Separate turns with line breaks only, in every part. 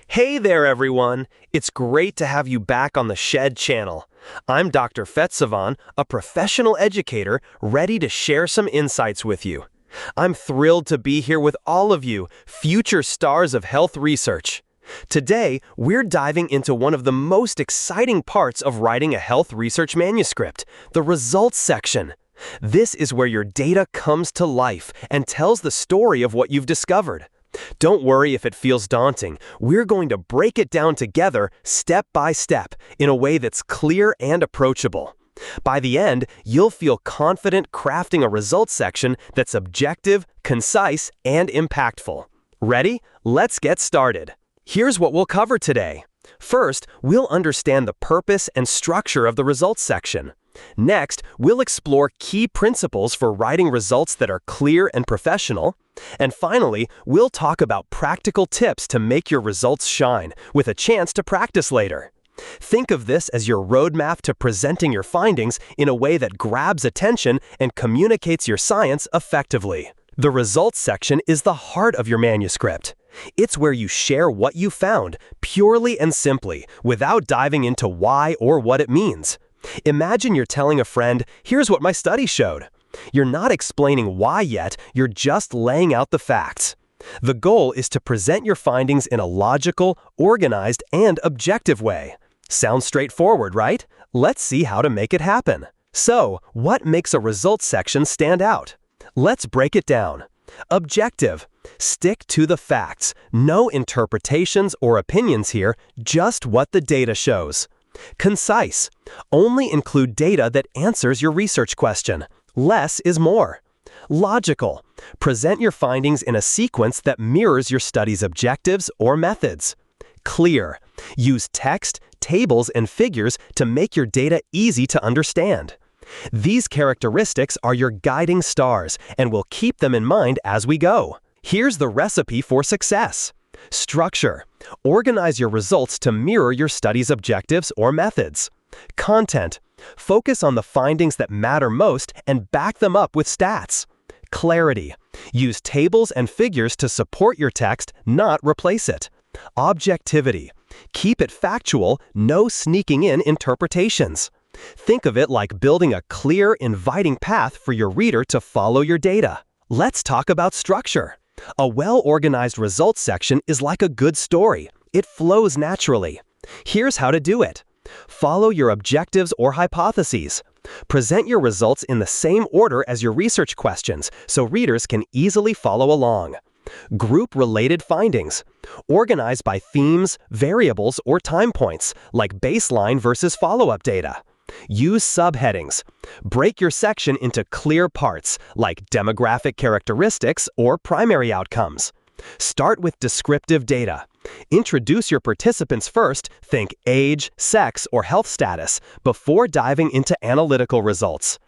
Hey there, everyone! It's great to have you back on the Shed channel. I'm Dr. Fetsavan, a professional educator ready to share some insights with you. I'm thrilled to be here with all of you, future stars of health research. Today, we're diving into one of the most exciting parts of writing a health research manuscript, the results section. This is where your data comes to life and tells the story of what you've discovered. Don't worry if it feels daunting. We're going to break it down together, step by step, in a way that's clear and approachable. By the end, you'll feel confident crafting a results section that's objective, concise, and impactful. Ready? Let's get started. Here's what we'll cover today. First, we'll understand the purpose and structure of the results section. Next, we'll explore key principles for writing results that are clear and professional. And finally, we'll talk about practical tips to make your results shine, with a chance to practice later. Think of this as your roadmap to presenting your findings in a way that grabs attention and communicates your science effectively. The results section is the heart of your manuscript. It's where you share what you found, purely and simply, without diving into why or what it means. Imagine you're telling a friend, "Here's what my study showed." You're not explaining why yet, you're just laying out the facts. The goal is to present your findings in a logical, organized, and objective way. Sounds straightforward, right? Let's see how to make it happen. So, what makes a results section stand out? Let's break it down. Objective. Stick to the facts. No interpretations or opinions here, just what the data shows. Concise. Only include data that answers your research question. Less is more. Logical. Present your findings in a sequence that mirrors your study's objectives or methods. Clear. Use text, tables, and figures to make your data easy to understand. These characteristics are your guiding stars, and we'll keep them in mind as we go. Here's the recipe for success. Structure. Organize your results to mirror your study's objectives or methods. Content. Focus on the findings that matter most and back them up with stats. Clarity. Use tables and figures to support your text, not replace it. Objectivity. Keep it factual, no sneaking in interpretations. Think of it like building a clear, inviting path for your reader to follow your data. Let's talk about structure. A well-organized results section is like a good story. It flows naturally. Here's how to do it. Follow your objectives or hypotheses. Present your results in the same order as your research questions so readers can easily follow along. Group related findings. Organize by themes, variables, or time points, like baseline versus follow-up data. Use subheadings. Break your section into clear parts, like demographic characteristics or primary outcomes. Start with descriptive data. Introduce your participants first, think age, sex, or health status, before diving into analytical results.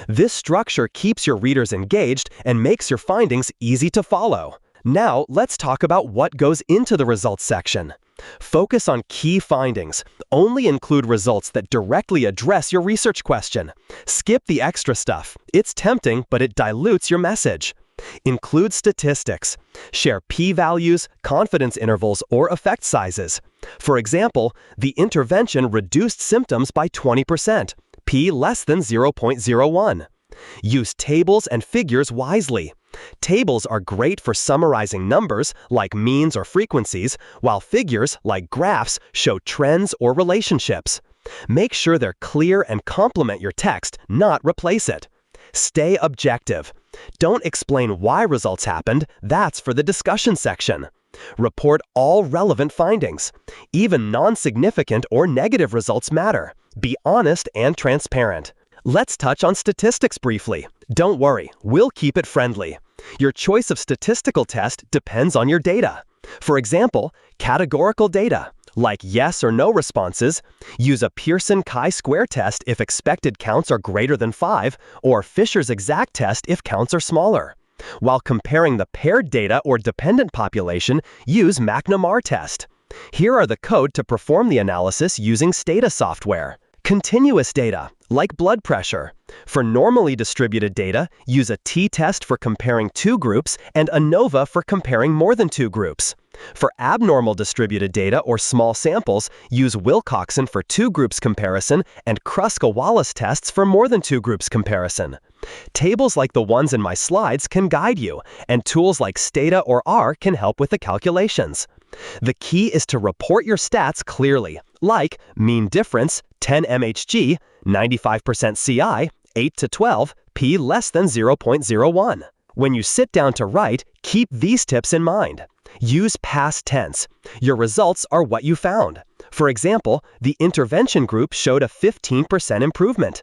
This structure keeps your readers engaged and makes your findings easy to follow. Now, let's talk about what goes into the results section. Focus on key findings. Only include results that directly address your research question. Skip the extra stuff. It's tempting, but it dilutes your message. Include statistics. Share p-values, confidence intervals, or effect sizes. For example, the intervention reduced symptoms by 20%, p less than 0.01. Use tables and figures wisely. Tables are great for summarizing numbers, like means or frequencies, while figures, like graphs, show trends or relationships. Make sure they're clear and complement your text, not replace it. Stay objective. Don't explain why results happened, that's for the discussion section. Report all relevant findings. Even non-significant or negative results matter. Be honest and transparent. Let's touch on statistics briefly. Don't worry, we'll keep it friendly. Your choice of statistical test depends on your data. For example, categorical data, like yes or no responses, use a Pearson chi-square test if expected counts are greater than 5, or Fisher's exact test if counts are smaller. While comparing the paired data or dependent population, use McNamara test. Here are the code to perform the analysis using Stata software. Continuous data, like blood pressure. For normally distributed data, use a t-test for comparing two groups and ANOVA for comparing more than two groups. For abnormal distributed data or small samples, use Wilcoxon for two groups comparison and Kruskal-Wallis tests for more than two groups comparison. Tables like the ones in my slides can guide you, and tools like Stata or R can help with the calculations. The key is to report your stats clearly, like mean difference, 10 mHg, 95% CI, 8 to 12, p less than 0.01. When you sit down to write, keep these tips in mind. Use past tense. Your results are what you found. For example, the intervention group showed a 15% improvement.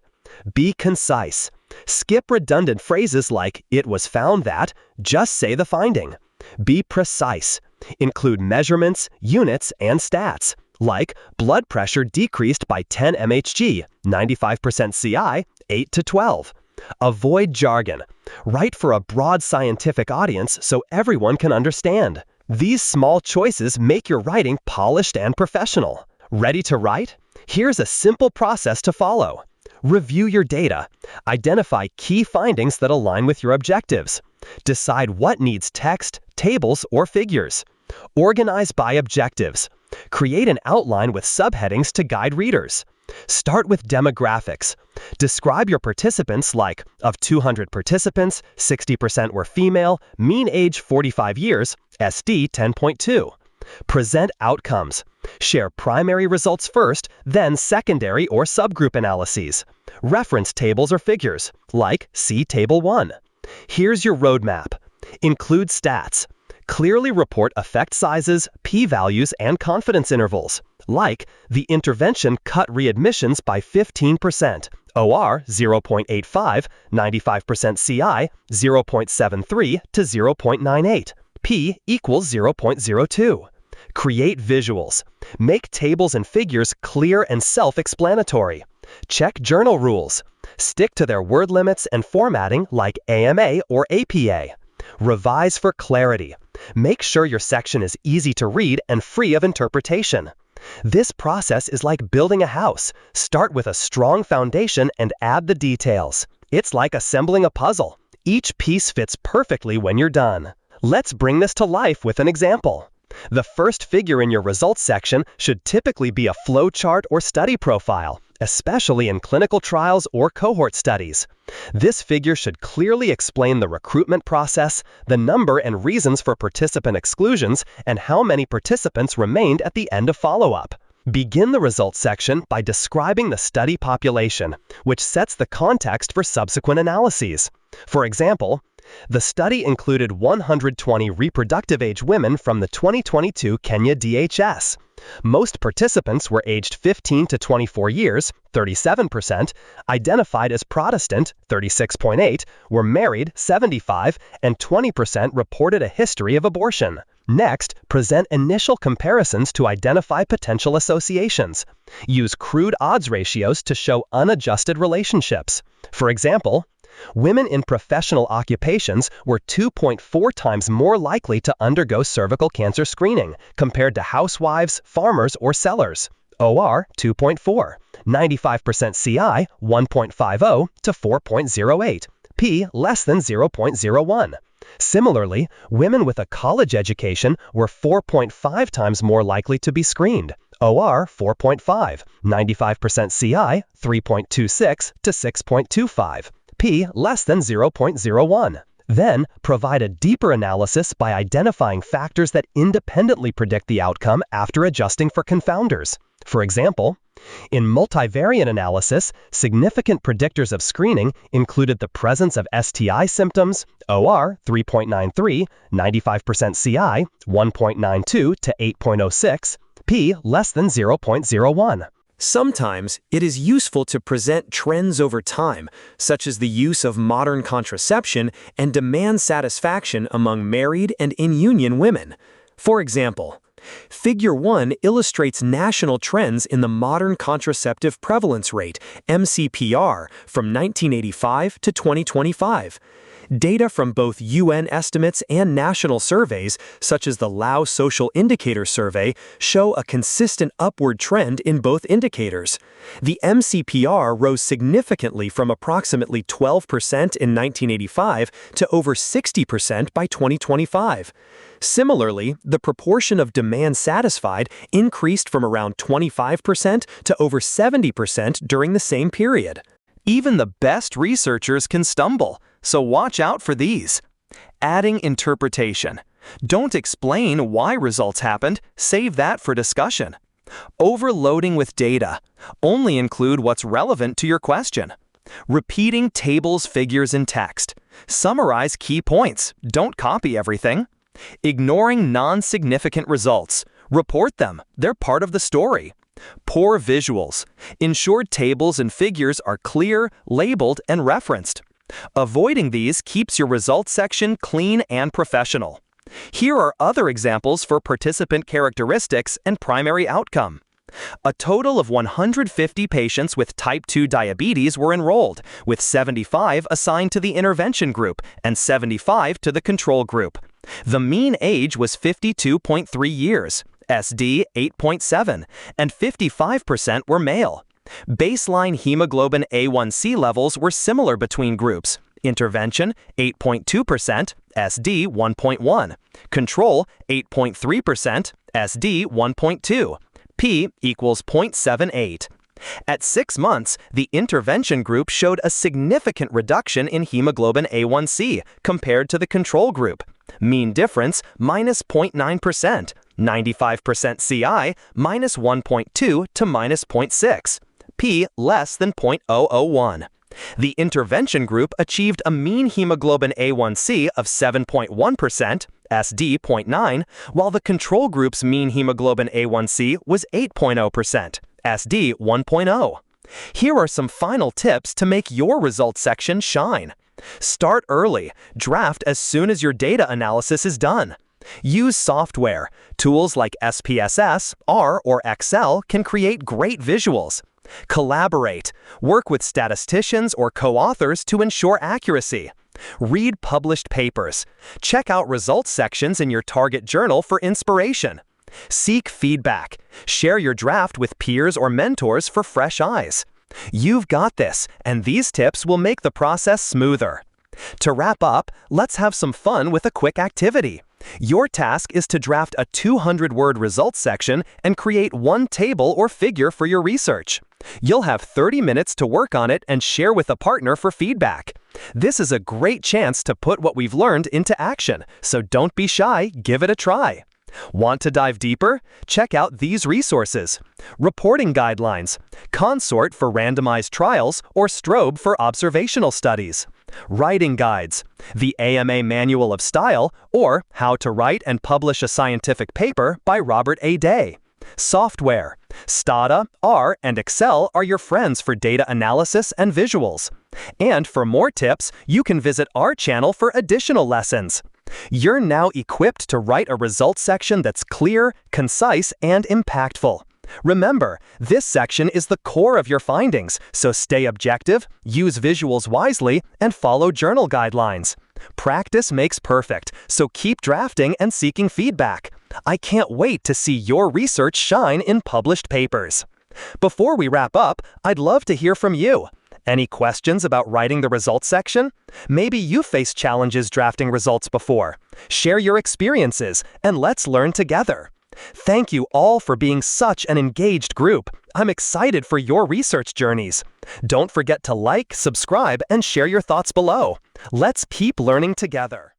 Be concise. Skip redundant phrases like, it was found that, just say the finding. Be precise. Include measurements, units, and stats, like blood pressure decreased by 10 mHg, 95% CI, 8 to 12. Avoid jargon. Write for a broad scientific audience so everyone can understand. These small choices make your writing polished and professional. Ready to write? Here's a simple process to follow. Review your data. Identify key findings that align with your objectives. Decide what needs text, tables, or figures. Organize by objectives. Create an outline with subheadings to guide readers. Start with demographics. Describe your participants like, of 200 participants, 60% were female, mean age 45 years, SD 10.2. Present outcomes. Share primary results first, then secondary or subgroup analyses. Reference tables or figures, like see Table 1. Here's your roadmap. Include stats. Clearly report effect sizes, p-values, and confidence intervals, like the intervention cut readmissions by 15%, OR 0.85, 95% CI 0.73 to 0.98, p equals 0.02. Create visuals. Make tables and figures clear and self-explanatory. Check journal rules. Stick to their word limits and formatting like AMA or APA. Revise for clarity. Make sure your section is easy to read and free of interpretation. This process is like building a house. Start with a strong foundation and add the details. It's like assembling a puzzle. Each piece fits perfectly when you're done. Let's bring this to life with an example. The first figure in your results section should typically be a flowchart or study profile, especially in clinical trials or cohort studies. This figure should clearly explain the recruitment process, the number and reasons for participant exclusions, and how many participants remained at the end of follow-up. Begin the results section by describing the study population, which sets the context for subsequent analyses. For example, the study included 120 reproductive age women from the 2022 Kenya DHS. Most participants were aged 15 to 24 years, 37%, identified as Protestant, 36.8%, were married, 75%, and 20% reported a history of abortion. Next, present initial comparisons to identify potential associations. Use crude odds ratios to show unadjusted relationships. For example, women in professional occupations were 2.4 times more likely to undergo cervical cancer screening compared to housewives, farmers, or sellers. OR 2.4, 95% CI 1.50 to 4.08, P less than 0.01. Similarly, women with a college education were 4.5 times more likely to be screened. OR 4.5, 95% CI 3.26 to 6.25. P less than 0.01. Then, provide a deeper analysis by identifying factors that independently predict the outcome after adjusting for confounders. For example, in multivariate analysis, significant predictors of screening included the presence of STI symptoms, OR 3.93, 95% CI 1.92 to 8.06, P less than 0.01.
Sometimes, it is useful to present trends over time, such as the use of modern contraception and demand satisfaction among married and in-union women. For example, Figure 1 illustrates national trends in the modern contraceptive prevalence rate, MCPR, from 1985 to 2025. Data from both UN estimates and national surveys, such as the Lao Social Indicator Survey, show a consistent upward trend in both indicators. The MCPR rose significantly from approximately 12% in 1985 to over 60% by 2025. Similarly, the proportion of demand satisfied increased from around 25% to over 70% during the same period.
Even the best researchers can stumble, so watch out for these. Adding interpretation. Don't explain why results happened, save that for discussion. Overloading with data. Only include what's relevant to your question. Repeating tables, figures, and text. Summarize key points. Don't copy everything. Ignoring non-significant results. Report them. They're part of the story. Poor visuals. Ensure tables and figures are clear, labeled, and referenced. Avoiding these keeps your results section clean and professional. Here are other examples for participant characteristics and primary outcome. A total of 150 patients with type 2 diabetes were enrolled, with 75 assigned to the intervention group and 75 to the control group. The mean age was 52.3 years, SD 8.7, and 55% were male. Baseline hemoglobin A1C levels were similar between groups. Intervention 8.2%, SD 1.1. Control 8.3%, SD 1.2. P equals 0.78. At 6 months, the intervention group showed a significant reduction in hemoglobin A1C compared to the control group. Mean difference minus 0.9%, 95% CI minus 1.2 to minus 0.6. P less than 0.001. The intervention group achieved a mean hemoglobin A1C of 7.1%, SD 0.9, while the control group's mean hemoglobin A1C was 8.0%, SD 1.0. Here are some final tips to make your results section shine. Start early. Draft as soon as your data analysis is done. Use software. Tools like SPSS, R, or Excel can create great visuals. Collaborate. Work with statisticians or co-authors to ensure accuracy. Read published papers. Check out results sections in your target journal for inspiration. Seek feedback. Share your draft with peers or mentors for fresh eyes. You've got this, and these tips will make the process smoother. To wrap up, let's have some fun with a quick activity. Your task is to draft a 200-word results section and create one table or figure for your research. You'll have 30 minutes to work on it and share with a partner for feedback. This is a great chance to put what we've learned into action, so don't be shy, give it a try. Want to dive deeper? Check out these resources. Reporting guidelines, Consort for randomized trials, or Strobe for observational studies. Writing guides, the AMA Manual of Style, or How to Write and Publish a Scientific Paper by Robert A. Day. Software, Stata, R, and Excel are your friends for data analysis and visuals. And for more tips, you can visit our channel for additional lessons. You're now equipped to write a results section that's clear, concise, and impactful. Remember, this section is the core of your findings, so stay objective, use visuals wisely, and follow journal guidelines. Practice makes perfect, so keep drafting and seeking feedback. I can't wait to see your research shine in published papers. Before we wrap up, I'd love to hear from you. Any questions about writing the results section? Maybe you faced challenges drafting results before. Share your experiences, and let's learn together. Thank you all for being such an engaged group. I'm excited for your research journeys. Don't forget to like, subscribe, and share your thoughts below. Let's keep learning together.